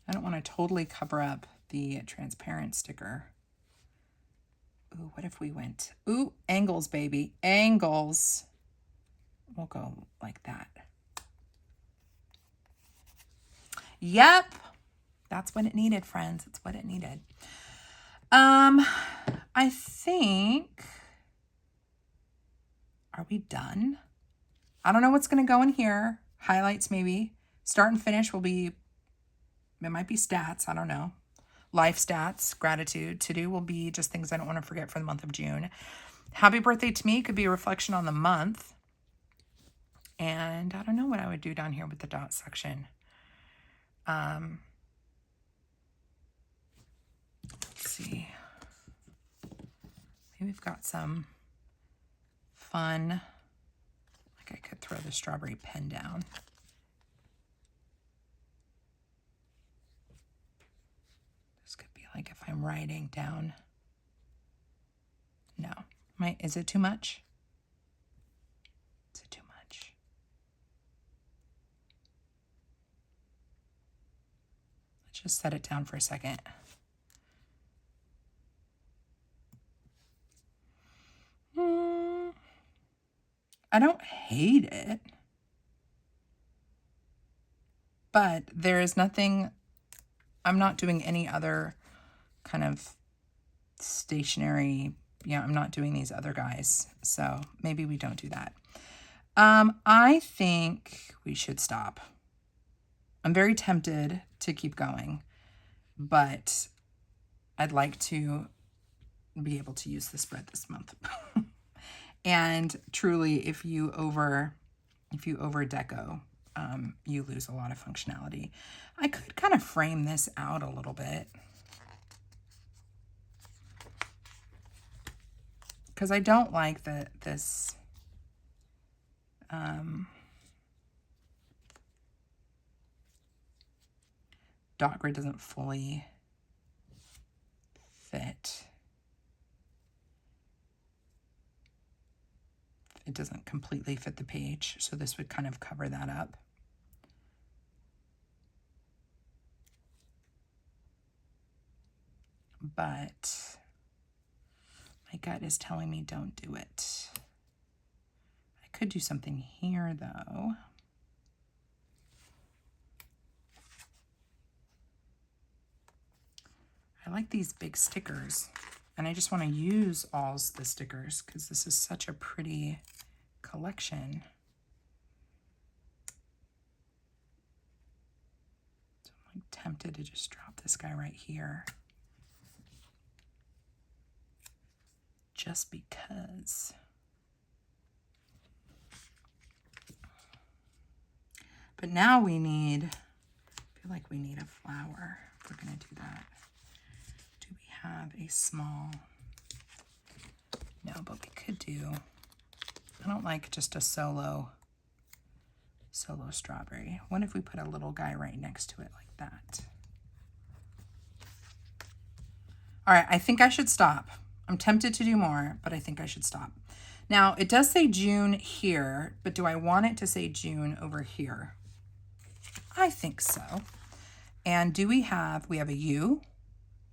I don't want to totally cover up the transparent sticker. Ooh, what if we went, ooh, angles, baby, angles. We'll go like that. Yep, that's what it needed, friends. It's what it needed. I think, are we done? I don't know what's going to go in here. Highlights maybe. Start and finish will be, it might be stats. I don't know. Life stats, gratitude. To do will be just things I don't want to forget for the month of June. Happy birthday to me could be a reflection on the month. And I don't know what I would do down here with the dot section. Let's see. Maybe we've got some fun, like I could throw the strawberry pen down. This could be like if I'm writing down. No, is it too much? Is it too much? Let's just set it down for a second. I don't hate it, but there is nothing, I'm not doing any other kind of stationary, I'm not doing these other guys, so maybe we don't do that. I think we should stop. I'm very tempted to keep going, but I'd like to be able to use the spread this month. And truly, if you over deco, you lose a lot of functionality. I could kind of frame this out a little bit, because I don't like that this dot grid doesn't fully fit. It doesn't completely fit the page, so this would kind of cover that up. But my gut is telling me don't do it. I could do something here though. I like these big stickers, and I just want to use Alll's the stickers because this is such a pretty collection. So I'm like tempted to just drop this guy right here, just because. But now we need, I feel like we need a flower if we're going to do that. Do we have a small? No, but we could do, I don't like just a solo strawberry. What if we put a little guy right next to it like that? All right, I think I should stop. I'm tempted to do more, but I think I should stop. Now, it does say June here, but do I want it to say June over here? I think so. And do we have a U,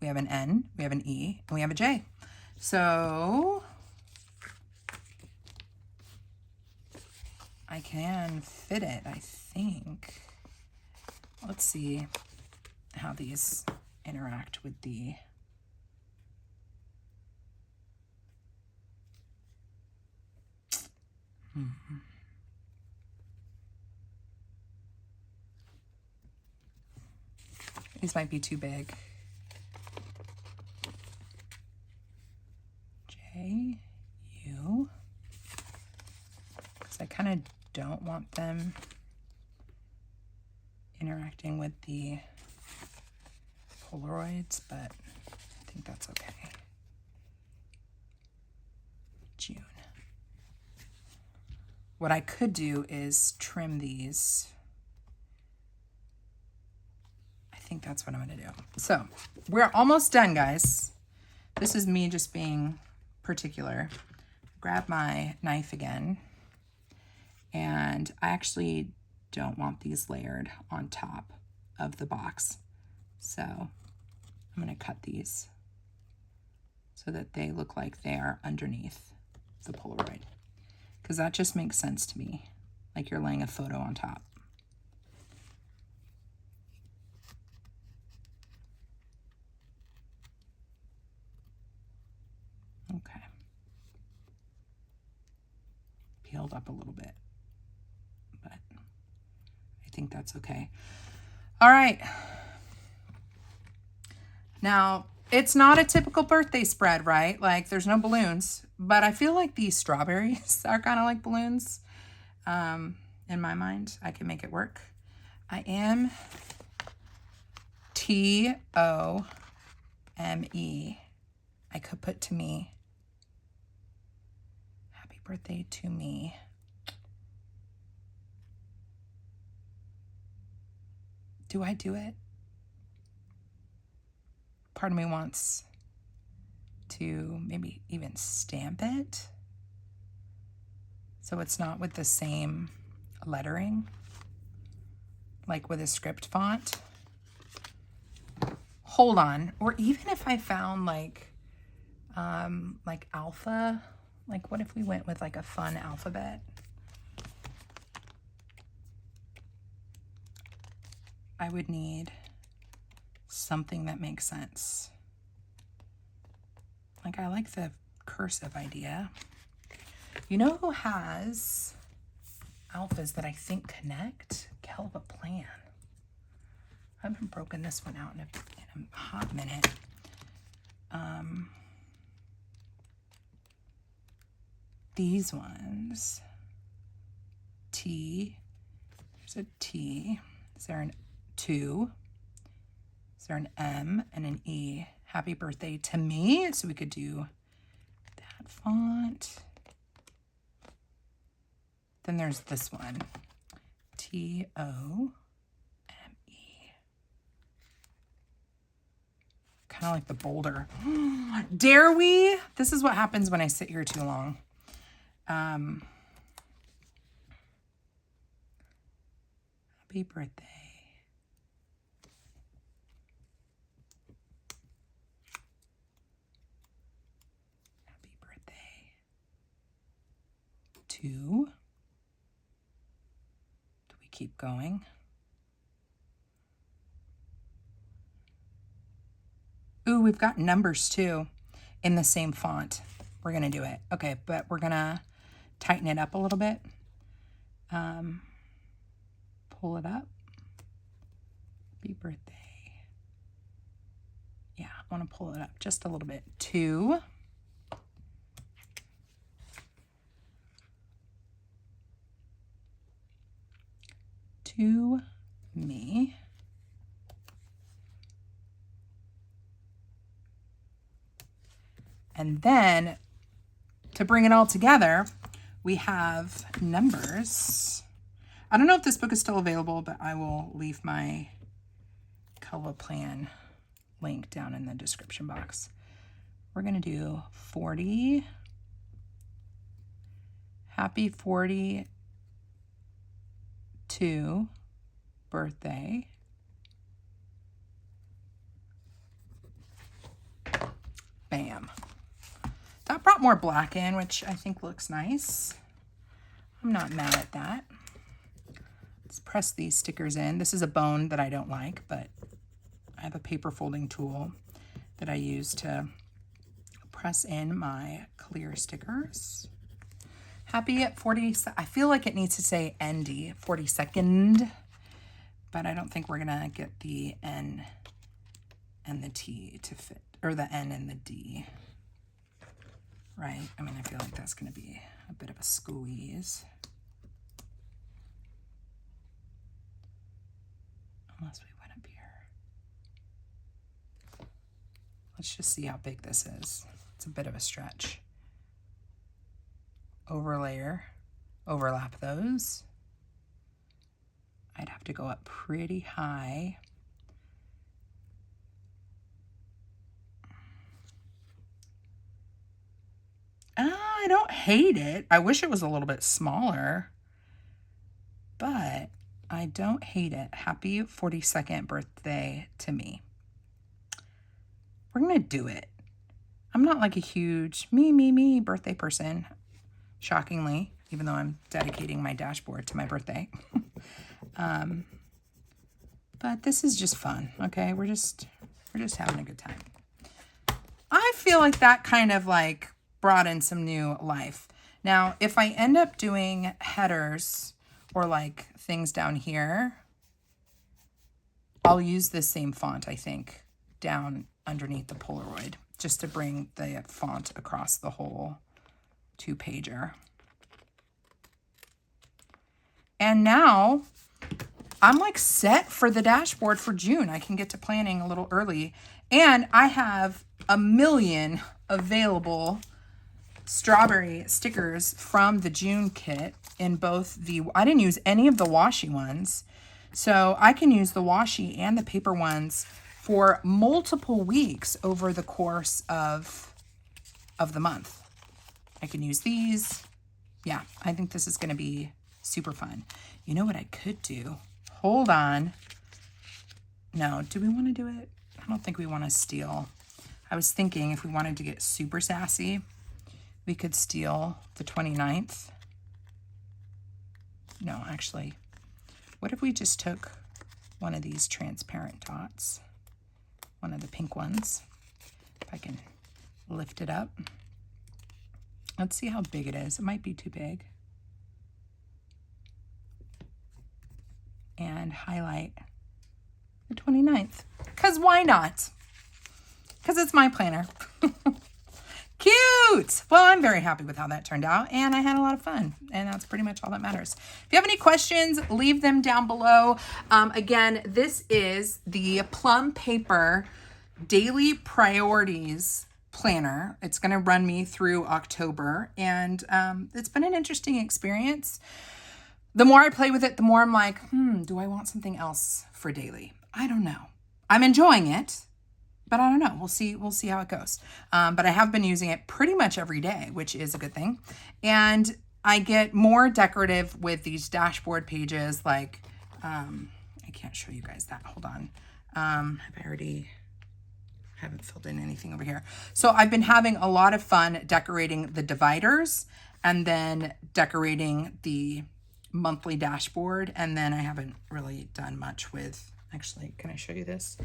we have an N, we have an E, and we have a J. So I can fit it, I think. Let's see how these interact with the These might be too big. J, U. Because I kind of don't want them interacting with the Polaroids, but I think that's okay. June. What I could do is trim these think that's what I'm gonna do. So we're almost done, guys. This is me just being particular. Grab my knife again. And I actually don't want these layered on top of the box. So I'm gonna cut these so that they look like they are underneath the Polaroid. Because that just makes sense to me, like you're laying a photo on top. Okay. Peeled up a little bit, but I think that's okay. All right. Now, it's not a typical birthday spread, right? Like, there's no balloons, but I feel like these strawberries are kind of like balloons. In my mind, I can make it work. I am T-O-M-E. I could put to me. Happy birthday to me. Do I do it? Part of me wants to maybe even stamp it so it's not with the same lettering, like with a script font. Hold on. Or even if I found like alpha, like what if we went with like a fun alphabet? I would need something that makes sense. Like, I like the cursive idea. You know who has alphas that I think connect? Hell of a plan. I haven't broken this one out in a hot minute. These ones. T. There's a T. Is there an 2? Is there an M and an E? Happy birthday to me. So we could do that font. Then there's this one. T-O-M-E. Kind of like the boulder. Dare we? This is what happens when I sit here too long. Happy birthday. Happy birthday to. Do we keep going? Ooh, we've got numbers too in the same font. We're going to do it. Okay, but we're going to tighten it up a little bit. Pull it up. Happy birthday. Yeah, I want to pull it up just a little bit. To me. And then to bring it all together, we have numbers. I don't know if this book is still available, but I will leave my color plan link down in the description box. We're going to do 40. Happy 42 birthday. Bam. That brought more black in, which I think looks nice. I'm not mad at that. Let's press these stickers in. This is a bone that I don't like, but I have a paper folding tool that I use to press in my clear stickers. Happy at 40, I feel like it needs to say ND, 42nd, but I don't think we're gonna get the N and the T to fit, or the N and the D, right? I mean, I feel like that's gonna be a bit of a squeeze. Unless we went up here. Let's just see how big this is. It's a bit of a stretch. Overlayer, overlap those. I'd have to go up pretty high I don't hate it. I wish it was a little bit smaller, but I don't hate it. Happy 42nd birthday to me. We're going to do it. I'm not like a huge me birthday person, shockingly, even though I'm dedicating my dashboard to my birthday. But this is just fun, okay? We're just having a good time. I feel like that kind of like brought in some new life. Now, if I end up doing headers or like things down here, I'll use this same font, I think, down underneath the Polaroid, just to bring the font across the whole 2-pager. And now I'm like set for the dashboard for June. I can get to planning a little early. And I have a million available strawberry stickers from the June kit in both the, I didn't use any of the washi ones. So I can use the washi and the paper ones for multiple weeks over the course of the month. I can use these. Yeah, I think this is going to be super fun. You know what I could do? Hold on. No, do we want to do it? I don't think we want to steal. I was thinking if we wanted to get super sassy, we could steal the 29th. No, actually, what if we just took one of these transparent dots? One of the pink ones. If I can lift it up. Let's see how big it is. It might be too big. And highlight the 29th. Because why not? Because it's my planner. Cute! Well, I'm very happy with how that turned out, and I had a lot of fun, and that's pretty much all that matters. If you have any questions, leave them down below. Again, this is the Plum Paper Daily Priorities Planner. It's going to run me through October, and it's been an interesting experience. The more I play with it, the more I'm like, do I want something else for daily? I don't know. I'm enjoying it, but I don't know. We'll see how it goes. But I have been using it pretty much every day, which is a good thing. And I get more decorative with these dashboard pages. Like, I can't show you guys that. Hold on. I haven't filled in anything over here. So I've been having a lot of fun decorating the dividers and then decorating the monthly dashboard. And then I haven't really done much with, actually, can I show you this?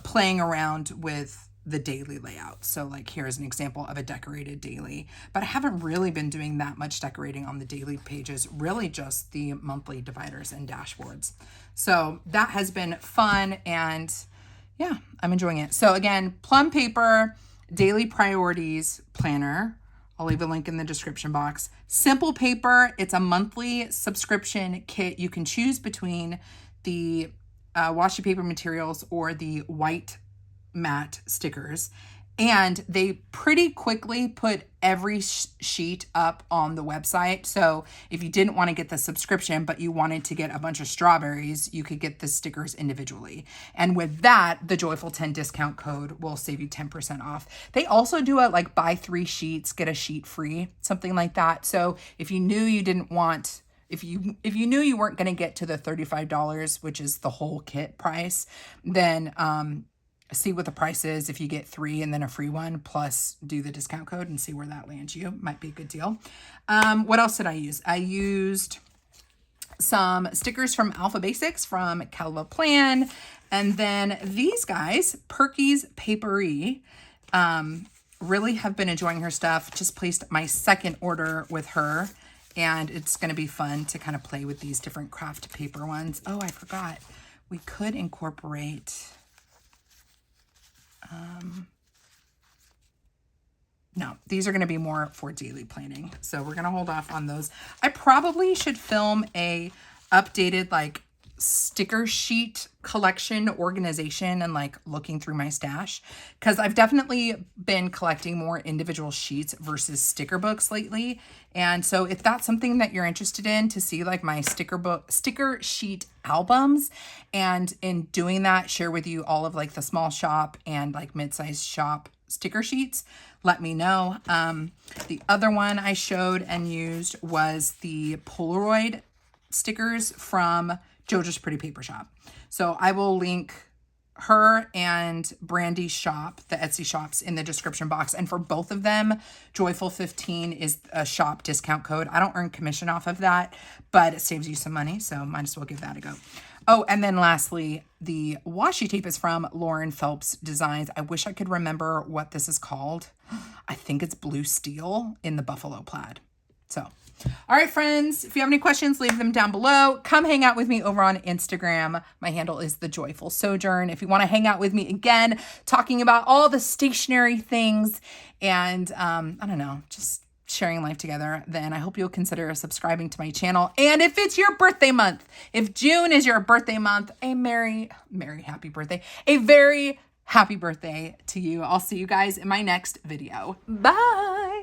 Playing around with the daily layout. So like here's an example of a decorated daily, but I haven't really been doing that much decorating on the daily pages, really just the monthly dividers and dashboards. So that has been fun, and yeah, I'm enjoying it. So again, Plum Paper Daily Priorities Planner. I'll leave a link in the description box. Simple Paper, it's a monthly subscription kit. You can choose between the washi paper materials or the white matte stickers. And they pretty quickly put every sheet up on the website. So if you didn't want to get the subscription, but you wanted to get a bunch of strawberries, you could get the stickers individually. And with that, the Joyful 10 discount code will save you 10% off. They also do a like buy 3 sheets, get a sheet free, something like that. So if you knew you didn't want, if you knew you weren't going to get to the $35, which is the whole kit price, then see what the price is if you get 3 and then a free one, plus do the discount code and see where that lands you. Might be a good deal. What else did I use? I used some stickers from Alpha Basics from Calva Plan. And then these guys, Perky's Papery, really have been enjoying her stuff. Just placed my second order with her. And it's going to be fun to kind of play with these different craft paper ones. Oh, I forgot. We could incorporate... no, these are going to be more for daily planning. So we're going to hold off on those. I probably should film a updated like sticker sheet collection organization and like looking through my stash, because I've definitely been collecting more individual sheets versus sticker books lately. And so if that's something that you're interested in, to see like my sticker sheet albums, and in doing that, share with you all of like the small shop and like mid-sized shop sticker sheets, let me know. The other one I showed and used was the Polaroid stickers from Jojo's Pretty Paper Shop. So I will link her and Brandy's shop, the Etsy shops, in the description box. And for both of them, Joyful15 is a shop discount code. I don't earn commission off of that, but it saves you some money, so might as well give that a go. Oh, and then lastly, the washi tape is from Lauren Phelps Designs. I wish I could remember what this is called. I think it's Blue Steel in the Buffalo Plaid. So, all right, friends, if you have any questions, leave them down below. Come hang out with me over on Instagram. My handle is The Joyful Sojourn. If you want to hang out with me again, talking about all the stationery things and, I don't know, just sharing life together, then I hope you'll consider subscribing to my channel. And if it's your birthday month, if June is your birthday month, a happy birthday, a very happy birthday to you. I'll see you guys in my next video. Bye.